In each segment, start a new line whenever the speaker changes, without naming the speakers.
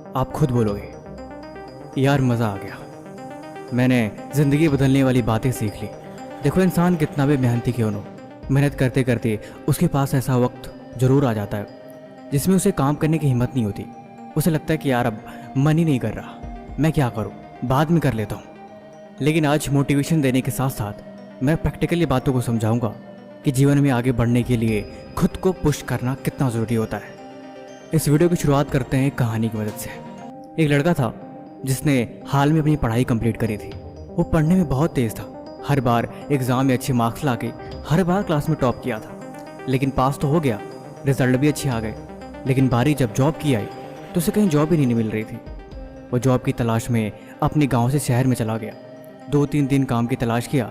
आप खुद बोलोगे यार मज़ा आ गया, मैंने ज़िंदगी बदलने वाली बातें सीख ली। देखो इंसान कितना भी मेहनती क्यों हो, मेहनत करते करते उसके पास ऐसा वक्त ज़रूर आ जाता है जिसमें उसे काम करने की हिम्मत नहीं होती। उसे लगता है कि यार अब मन ही नहीं कर रहा, मैं क्या करूं, बाद में कर लेता हूं। लेकिन आज मोटिवेशन देने के साथ साथ मैं प्रैक्टिकली बातों को समझाऊंगा कि जीवन में आगे बढ़ने के लिए खुद को पुश करना कितना ज़रूरी होता है। इस वीडियो की शुरुआत करते हैं एक कहानी की मदद से। एक लड़का था जिसने हाल में अपनी पढ़ाई कंप्लीट करी थी। वो पढ़ने में बहुत तेज़ था, हर बार एग्ज़ाम में अच्छे मार्क्स लाके हर बार क्लास में टॉप किया था। लेकिन पास तो हो गया, रिजल्ट भी अच्छे आ गए, लेकिन बारी जब जॉब की आई तो उसे कहीं जॉब ही नहीं मिल रही थी। वो जॉब की तलाश में अपने गांव से शहर में चला गया। 2-3 दिन काम की तलाश किया,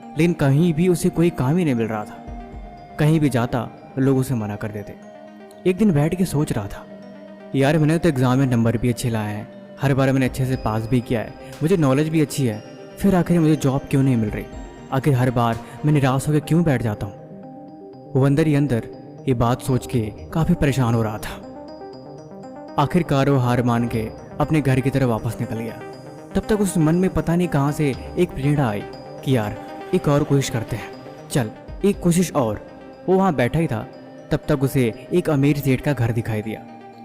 लेकिन कहीं भी उसे कोई काम ही नहीं मिल रहा था। कहीं भी जाता लोग उसे मना कर देते। एक दिन बैठ के सोच रहा था, यार मैंने तो एग्ज़ाम में नंबर भी अच्छे लाए हैं, हर बार मैंने अच्छे से पास भी किया है, मुझे नॉलेज भी अच्छी है, फिर आखिर मुझे जॉब क्यों नहीं मिल रही? आखिर हर बार मैं निराश होकर क्यों बैठ जाता हूँ? वो अंदर ही अंदर ये बात सोच के काफ़ी परेशान हो रहा था। आखिरकार वो हार मान के अपने घर की तरफ वापस निकल गया। तब तक उस मन में पता नहीं कहाँ से एक प्रेरणा आई कि यार एक और कोशिश करते हैं, चल एक कोशिश और। वो वहाँ बैठा ही था, तब तक उसे एक अमीर सेठ का घर दिखाई दिया।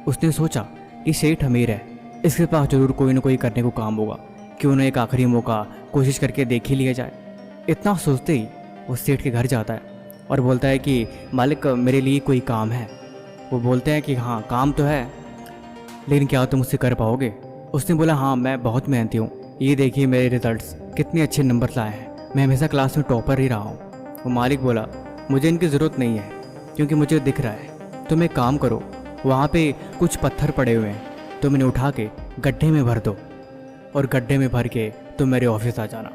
उसने सोचा कि सेठ अमीर है, इसके पास जरूर कोई ना कोई करने को काम होगा, क्यों ना एक आखिरी मौका कोशिश करके देख ही लिया जाए। इतना सोचते ही वो सेठ के घर जाता है और बोलता है कि मालिक मेरे लिए कोई काम है। वो बोलते हैं कि हाँ काम तो है, लेकिन क्या तुम उससे कर पाओगे? उसने बोला हाँ मैं बहुत मेहनती हूँ, ये देखिए मेरे रिजल्ट्स कितने अच्छे नंबर लाए हैं, मैं हमेशा क्लास में टॉपर ही रहा हूँ। वो मालिक बोला मुझे इनकी ज़रूरत नहीं है, क्योंकि मुझे दिख रहा है। तुम एक काम करो, वहाँ पे कुछ पत्थर पड़े हुए हैं, तुम इन्हें उठा के गड्ढे में भर दो और गड्ढे में भर के तुम मेरे ऑफिस आ जाना।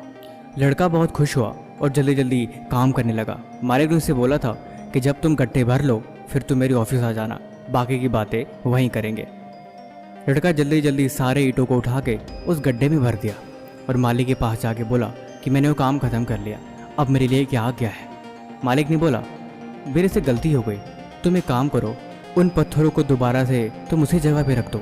लड़का बहुत खुश हुआ और जल्दी जल्दी काम करने लगा। मालिक ने उससे बोला था कि जब तुम गड्ढे भर लो फिर तुम मेरे ऑफिस आ जाना, बाकी की बातें वहीं करेंगे। लड़का जल्दी जल्दी सारे ईंटों को उठा के उस गड्ढे में भर दिया और मालिक के पास जाके बोला कि मैंने वो काम ख़त्म कर लिया, अब मेरे लिए क्या आ गया है? मालिक ने बोला मेरे से गलती हो गई, तुम एक काम करो, उन पत्थरों को दोबारा से तुम उसी जगह पे रख दो।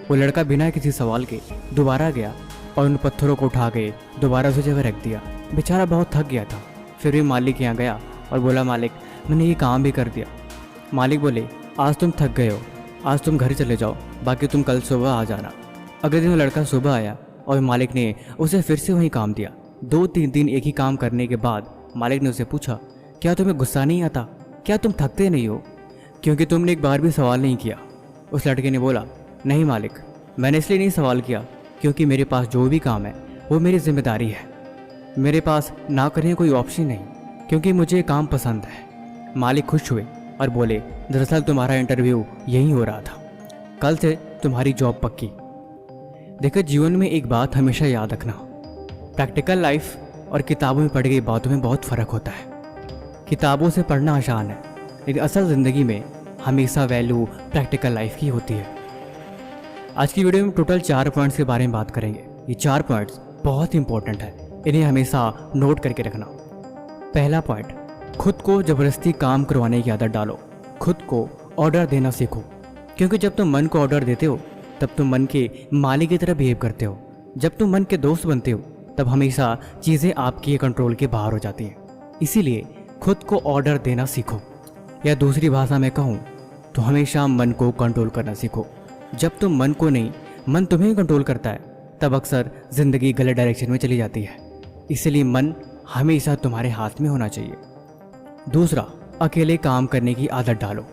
वो लड़का बिना किसी सवाल के दोबारा गया और उन पत्थरों को उठा के दोबारा उसी जगह रख दिया। बेचारा बहुत थक गया था, फिर भी मालिक के यहाँ गया और बोला मालिक मैंने ये काम भी कर दिया। मालिक बोले आज तुम थक गए हो, आज तुम घर चले जाओ, बाकी तुम कल सुबह आ जाना। अगले दिन वो लड़का सुबह आया और मालिक ने उसे फिर से वही काम दिया। 2-3 दिन एक ही काम करने के बाद मालिक ने उसे पूछा क्या तुम्हें गुस्सा नहीं आता? क्या तुम थकते नहीं हो? क्योंकि तुमने एक बार भी सवाल नहीं किया। उस लड़के ने बोला नहीं मालिक, मैंने इसलिए नहीं सवाल किया क्योंकि मेरे पास जो भी काम है वो मेरी जिम्मेदारी है, मेरे पास ना करने कोई ऑप्शन नहीं, क्योंकि मुझे काम पसंद है। मालिक खुश हुए और बोले दरअसल तुम्हारा इंटरव्यू यही हो रहा था, कल से तुम्हारी जॉब पक्की। देखो जीवन में एक बात हमेशा याद रखना, प्रैक्टिकल लाइफ और किताबों में पढ़ी गई बातों में बहुत फ़र्क होता है। किताबों से पढ़ना आसान है, लेकिन असल ज़िंदगी में हमेशा वैल्यू प्रैक्टिकल लाइफ की होती है। आज की वीडियो में टोटल 4 पॉइंट्स के बारे में बात करेंगे। ये 4 पॉइंट्स बहुत इंपॉर्टेंट है, इन्हें हमेशा नोट करके रखना। पहला पॉइंट, खुद को ज़बरदस्ती काम करवाने की आदत डालो। खुद को ऑर्डर देना सीखो, क्योंकि जब तुम मन को ऑर्डर देते हो तब तुम मन के मालिक की तरह बिहेव करते हो। जब तुम मन के दोस्त बनते हो तब हमेशा चीज़ें आपके कंट्रोल के बाहर हो जाती हैं। इसीलिए खुद को ऑर्डर देना सीखो, या दूसरी भाषा में कहूँ तो हमेशा मन को कंट्रोल करना सीखो। जब तुम मन को नहीं, मन तुम्हें कंट्रोल करता है, तब अक्सर ज़िंदगी गलत डायरेक्शन में चली जाती है। इसलिए मन हमेशा तुम्हारे हाथ में होना चाहिए। दूसरा, अकेले काम करने की आदत डालो।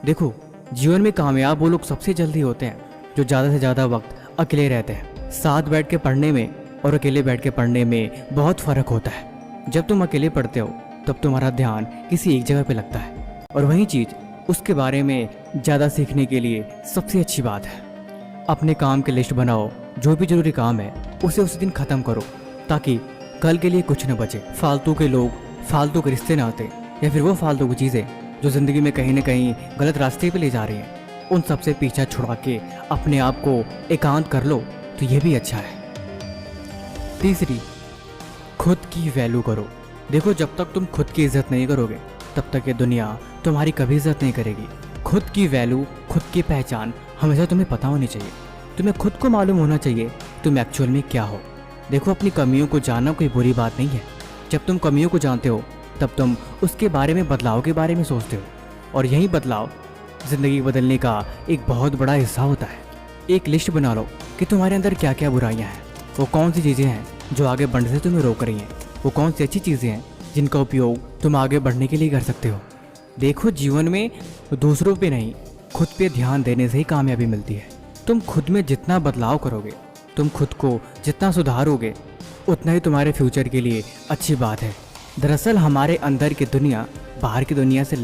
देखो जीवन में कामयाब वो लोग सबसे जल्दी होते हैं जो ज़्यादा से ज़्यादा वक्त अकेले रहते हैं। साथ बैठ के पढ़ने में और अकेले बैठ के पढ़ने में बहुत फ़र्क होता है। जब तुम अकेले पढ़ते हो तब तुम्हारा ध्यान किसी एक जगह पे लगता है, और वही चीज़ उसके बारे में ज़्यादा सीखने के लिए सबसे अच्छी बात है। अपने काम की लिस्ट बनाओ, जो भी ज़रूरी काम है उसे उस दिन ख़त्म करो, ताकि कल के लिए कुछ न बचे। फालतू के लोग, फालतू के रिश्ते ना आते, या फिर वो फालतू की चीज़ें जो ज़िंदगी में कहीं ना कहीं गलत रास्ते पे ले जा रही हैं, उन सब से पीछा छुड़ा के अपने आप को एकांत कर लो तो ये भी अच्छा है। तीसरी, खुद की वैल्यू करो। देखो जब तक तुम खुद की इज्जत नहीं करोगे तब तक ये दुनिया तुम्हारी कभी इज्जत नहीं करेगी। खुद की वैल्यू, खुद की पहचान हमेशा तुम्हें पता होनी चाहिए, तुम्हें खुद को मालूम होना चाहिए तुम एक्चुअल में क्या हो। देखो, अपनी कमियों को जानना कोई बुरी बात नहीं है। जब तुम कमियों को जानते हो तब तुम उसके बारे में, बदलाव के बारे में सोचते हो, और यही बदलाव ज़िंदगी बदलने का एक बहुत बड़ा हिस्सा होता है। एक लिस्ट बना लो कि तुम्हारे अंदर क्या क्या बुराइयां हैं, वो कौन सी चीज़ें हैं जो आगे बढ़ने से तुम्हें रोक रही हैं, वो कौन सी अच्छी चीज़ें हैं जिनका उपयोग तुम आगे बढ़ने के लिए कर सकते हो। देखो, जीवन में दूसरों पे नहीं, खुद पे ध्यान देने से ही कामयाबी मिलती है। तुम खुद में जितना बदलाव करोगे, तुम खुद को जितना सुधारोगे, उतना ही तुम्हारे फ्यूचर के लिए अच्छी बात है। दरअसल हमारे अंदर की दुनिया बाहर की दुनिया से